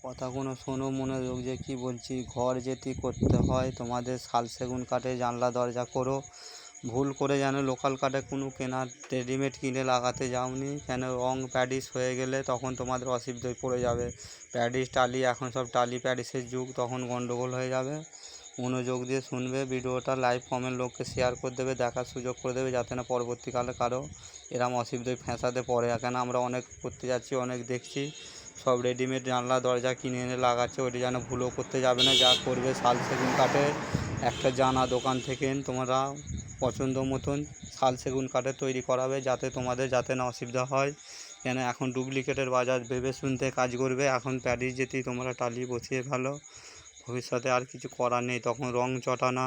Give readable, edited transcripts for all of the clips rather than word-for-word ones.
কথাগুলো শোনো মনোযোগ যে কী বলছি। ঘর যেটি করতে হয় তোমাদের শাল সেগুন কাঠে জানলা দরজা করো। ভুল করে যেন লোকাল কাঠে কোনো কেনা রেডিমেড কিনে লাগাতে যাওনি, কেন রং প্যাডিস হয়ে গেলে তখন তোমাদের অসুবিধায় পড়ে যাবে। প্যাডিস টালি এখন সব টালি প্যাডিসের যুগ, তখন গন্ডগোল হয়ে যাবে। মনোযোগ দিয়ে শুনবে ভিডিওটা, লাইভ কমেন্ট লোককে শেয়ার করে দেবে, দেখার সুযোগ করে দেবে, যাতে না পরবর্তীকালে কারো এরম অসুবিধায় ফ্যাঁসাতে পড়ে। কেন আমরা অনেক করতে যাচ্ছি, অনেক দেখছি সব রেডিমেড জানলা দরজা কিনে এনে লাগাচ্ছে, ওটি যেন ভুলও করতে যাবে না। যা করবে শাল সেগুন কাঠের একটা জানা দোকান থেকে তোমরা পছন্দ মতন শাল সেগুন কাঠের তৈরি করাবে, যাতে তোমাদের যাতে না অসুবিধা হয়। কেন এখন ডুপ্লিকেটের বাজার, ভেবে শুনতে কাজ করবে। এখন প্যাডিস যেটি তোমরা টালি বসিয়ে ভালো, ভবিষ্যতে আর কিছু করার নেই। তখন রং চটানা,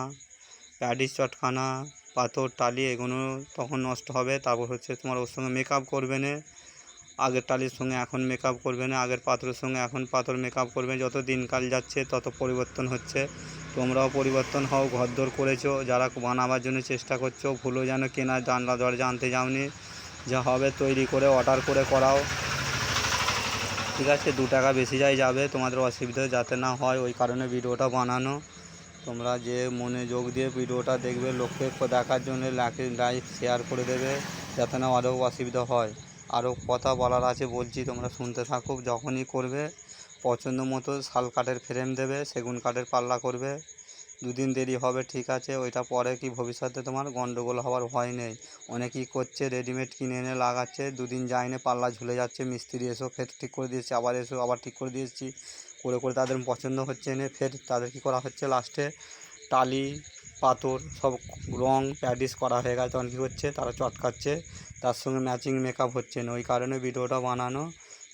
প্যাডিস চটকানা, পাথর টালি এগুলো তখন নষ্ট হবে। তারপর হচ্ছে তোমার ওর সঙ্গে মেকআপ করবে না, আগের টালির সঙ্গে এখন মেকআপ করবে না, আগের পাথরের সঙ্গে এখন পাথর মেকআপ করবে। যত দিনকাল যাচ্ছে তত পরিবর্তন হচ্ছে, তোমরাও পরিবর্তন হও। ঘরদোর করেছো, যারা বানাবার জন্য চেষ্টা করছো, ভুলো যেন কেনা জানলা দরজা আনতে যাওনি। যা হবে তৈরি করে অর্ডার করে করাও, ঠিক আছে? 2 টাকা বেশি যাবে, তোমাদের অসুবিধা যাতে না হয়, ওই কারণে ভিডিওটা বানানো। তোমরা যে মনোযোগ দিয়ে ভিডিওটা দেখবে, লোককে দেখার জন্য লাইক শেয়ার করে দেবে, যাতে না আরও অসুবিধা হয়। আরও কথা বলার আছে বলছি, তোমরা শুনতে থাকো। যখনই করবে পছন্দ মতো শাল কাঠের ফ্রেম দেবে, সেগুন কাঠের পাল্লা করবে। 2 দিন দেরি হবে, ঠিক আছে, ওইটা পরে কি ভবিষ্যতে তোমার গন্ডগোল হওয়ার ভয় নেই। অনেকেই করছে রেডিমেড কিনে এনে লাগাচ্ছে, 2 দিন যায়নি পাল্লা ঝুলে যাচ্ছে, মিস্ত্রি এসো ফের ঠিক করে দিয়েছে, আবার এসো আবার ঠিক করে দিয়েছি করে করে তাদের পছন্দ হচ্ছে না, ফের তাদের কী করা হচ্ছে, লাস্টে টালি পাথর সব রং প্যাডিস করা হয়ে গেছে, তখন কী হচ্ছে, তারা চটকাচ্ছে, তার সঙ্গে ম্যাচিং মেকআপ হচ্ছে না। ওই কারণে ভিডিওটা বানানো।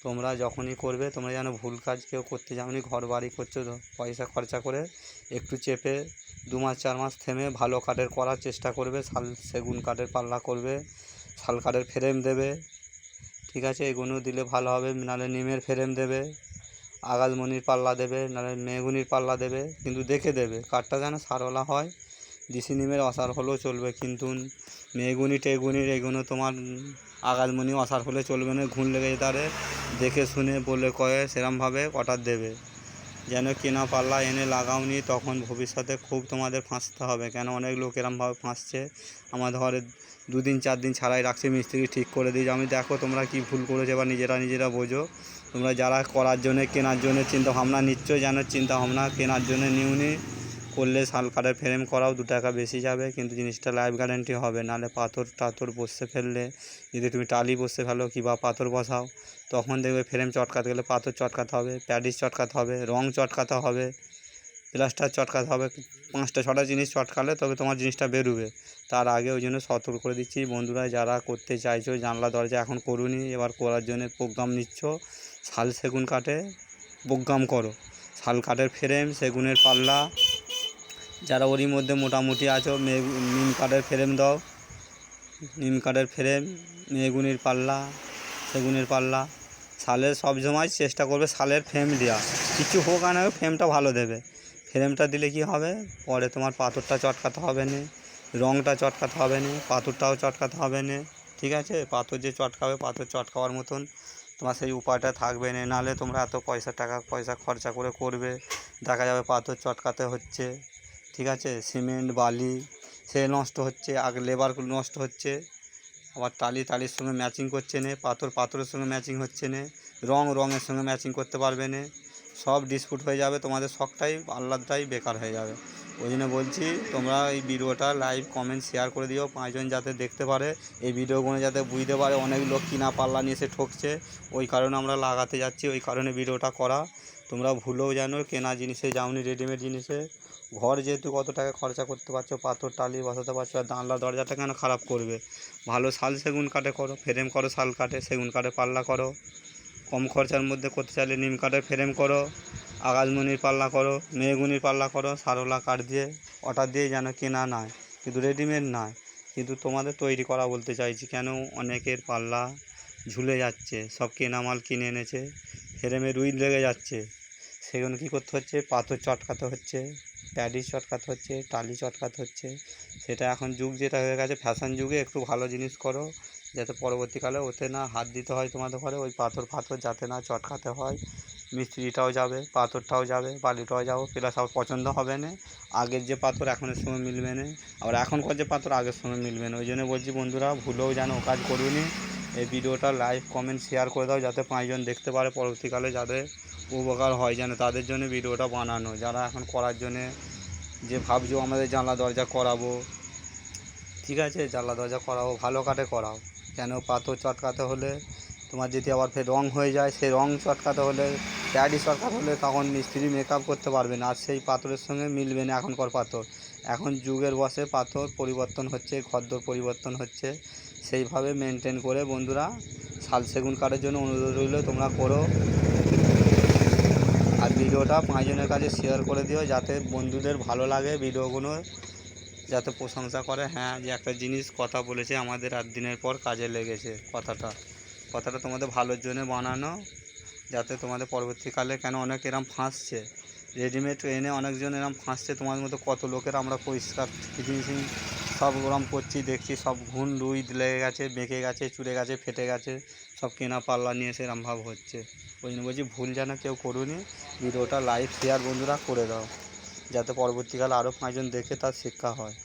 তোমরা যখনই করবে, তোমরা যেন ভুল কাজ কেউ করতে যাওনি। ঘর বাড়ি করছো, পয়সা খরচা করে একটু চেপে 2 মাস 4 মাস থেমে ভালো কাঠের করার চেষ্টা করবে। শাল সেগুন কাঠের পাল্লা করবে, শাল কাঠের ফ্রেম দেবে, ঠিক আছে? এগুলো দিলে ভালো হবে। নাহলে নিমের ফ্রেম দেবে, আকাশমণির পাল্লা দেবে, নাহলে মেহগুনির পাল্লা দেবে, কিন্তু দেখে দেবে কাঠটা যেন সারওয়ালা হয়। ডিসি নিমের অসার হলেও চলবে, কিন্তু মেহগুনি টেগুনির এগুলো তোমার আকাশমণি অসার হলে চলবে না, ঘুণ লেগে যেতে পারে। দেখে শুনে বলে কয়ে সেরমভাবে অর্ডার দেবে, যেন কেনা পাল্লা এনে লাগাওনি, তখন ভবিষ্যতে খুব তোমাদের ফাঁসতে হবে। কেন অনেক লোক এরমভাবে ফাঁসছে, আমাদের ঘরে 2 দিন 4 দিন ছাড়াই রাখছে, মিস্ত্রি ঠিক করে দিয়েছে। আমি দেখো তোমরা কি ভুল করেছো, এবার নিজেরা বোঝো। তোমরা যারা করার জন্য কেনার জন্য চিন্তা ভাবনা নিচ্ছ, যেন চিন্তা ভাবনা কেনার জন্য নিউনি, করলে শাল কাঠের ফ্রেম করাও 2 টাকা বেশি যাবে, কিন্তু জিনিসটা লাইফ গ্যারান্টি হবে। নাহলে পাথর টাথর বসতে ফেললে, যদি তুমি টালি বসতে ফেলো কিংবা পাথর বসাও, তখন দেখবে ফ্রেম চটকাতে গেলে পাথর চটকাতে হবে, প্যাডিস চটকাতে হবে, রং চটকাতে হবে, প্লাস্টার চটকাতে হবে। 5টা 6টা জিনিস চটকালে তবে তোমার জিনিসটা বেরোবে। তার আগে ওই জন্য সতর্ক করে দিচ্ছি বন্ধুরা, যারা করতে চাইছো জানলা দরজা এখন করুনি, এবার করার জন্য প্রোগ্রাম নিচ্ছ, শাল সেগুন কাঠে প্রোগ্রাম করো। শাল কাঠের ফ্রেম, সেগুনের পাল্লা, যারা ওরই মধ্যে মোটামুটি আছো, নিম কাঠের ফ্রেম দাও, নিম কাঠের ফ্রেম, মেহগুনির পাল্লা, সেগুনের পাল্লা। শালের সব সময় চেষ্টা করবে শালের ফ্রেম দেওয়া, কিছু হোক আর না হোক ফ্রেমটা ভালো দেবে। ফ্রেমটা দিলে কি হবে, পরে তোমার পাথরটা চটকাতে হবে না, রঙটা চটকাতে হবে না, পাথরটাও চটকাতে হবে না, ঠিক আছে? পাথর যে চটকাবে, পাথর চটকাবার মতন তোমার সেই উপায়টা থাকবে না। নাহলে তোমরা এত টাকা পয়সা খরচা করে করবে, দেখা যাবে পাথর চটকাতে হচ্ছে, ঠিক আছে? সিমেন্ট বালি সে নষ্ট হচ্ছে, আগে লেবারগুলো নষ্ট হচ্ছে, আবার টালির সঙ্গে ম্যাচিং করছে না, পাথরের সঙ্গে ম্যাচিং হচ্ছে না, রঙের সঙ্গে ম্যাচিং করতে পারবে না, সব ডিসপুট হয়ে যাবে, তোমাদের শখটাই আহ্লাদটাই বেকার হয়ে যাবে। ওই জন্য বলছি, তোমরা এই ভিডিওটা লাইভ কমেন্ট শেয়ার করে দিও, 5 জন যাতে দেখতে পারে, এই ভিডিওগুলো যাতে বুঝতে পারে। অনেক লোক কিনা পাল্লা নিয়ে এসে ঠকছে, ওই কারণে আমরা লাগাতে যাচ্ছি, ওই কারণে ভিডিওটা করা। তোমরা ভুলেও জানো কেনা জিনিসে যাওনি, রেডিমেড জিনিসে। ঘর যেহেতু কত টাকা খরচা করতে পারছো, পাথর টালি বসাতে পারছো, আর জানলা দরজাটা কেন খারাপ করবে? ভালো শাল সেগুন কাঠে করো, ফ্রেম করো শাল কাঠে, সেগুন কাঠে পাল্লা করো। কম খরচার মধ্যে করতে চাইলে নিম কাঠের ফ্রেম করো, আকাশমণির পাল্লা করো, মেহগুনির পাল্লা করো, সারওয়ালা কাঠ দিয়ে অর্ডার দিয়ে, যেন কেনা নয়, কিন্তু রেডিমেড নয়, কিন্তু তোমাদের তৈরি করা বলতে চাইছি। কেন অনেকের পাল্লা ঝুলে যাচ্ছে, সব কেনা মাল কিনে এনেছে, ফ্রেমে রুই লেগে যাচ্ছে, সেগুলো কী করতে হচ্ছে, পাথর চটকাতে হচ্ছে, প্যাডিস চটকাতে হচ্ছে, টালি চটকাতে হচ্ছে। সেটা এখন যুগ যেটা হয়ে গেছে, ফ্যাশন যুগে একটু ভালো জিনিস করো, যাতে পরবর্তীকালে ওতে না হাত দিতে হয় তোমাদের ঘরে, ওই পাথর যাতে না চটকাতে হয়। মিস্ত্রিটাও যাবে, পাথরটাও যাবে, বালিটাও যাবে, প্লাস আবার পছন্দ হবে না। আগের যে পাথর এখনের সঙ্গে মিলবে না, আবার এখনকার যে পাথর আগের সঙ্গে মিলবে না। ওই জন্য বলছি বন্ধুরা, ভুলেও যেন ও কাজ করুনি। এই ভিডিওটা লাইক কমেন্ট শেয়ার করে দাও, যাতে 5 জন দেখতে পারে, পরবর্তীকালে যাদের উপকার হয় যেন, তাদের জন্য ভিডিওটা বানানো। যারা এখন করার জন্যে যে ভাবছো আমাদের জানলা দরজা করাবো, ঠিক আছে, জানলা দরজা করাবো, ভালো কাঠে করাও। কেন পাথর চটকাতে হলে তোমার যদি আবার ফের রং হয়ে যায়, সেই রং চটকাতে হলে, প্যাডি চটকাতে হলে, তখন মিস্ত্রি মেকআপ করতে পারবে না, আর সেই পাথরের সঙ্গে মিলবে না এখনকার পাথর। এখন যুগের বশে পাথর পরিবর্তন হচ্ছে, ঘরদোর পরিবর্তন হচ্ছে, সেইভাবে মেনটেন করে বন্ধুরা শাল সেগুন কাঠের জন্য অনুরোধ রইল, তোমরা করো। আর ভিডিওটা 5 জনের কাছে শেয়ার করে দিও, যাতে বন্ধুদের ভালো লাগে ভিডিওগুলো, যাতে প্রশংসা করে, হ্যাঁ যে একটা জিনিস কথা বলেছে আমাদের 8 দিনের পর কাজে লেগেছে। কথাটা তোমাদের ভালোর জন্য বানানো, যাতে তোমাদের পরবর্তীকালে, কেন অনেক এরম ফাঁসছে, রেডিমেড এনে অনেকজন এরম ফাঁসছে, তোমার মতো কত লোকের আমরা পরিষ্কার ফিনিশিং সব ওরম করছি, দেখছি সব ঘুণ রুই লেগে গেছে, বেঁকে গেছে, চুড়ে গেছে, ফেটে গেছে, সব কেনা পাল্লা নিয়ে সেরম ভাব হচ্ছে। ওই জন্য বলছি ভুল যেন কেউ করুনি। ভিডিওটা লাইক শেয়ার বন্ধুরা করে দাও, যাতে পরবর্তীকালে আরও 5 জন দেখে তার শিক্ষা হয়।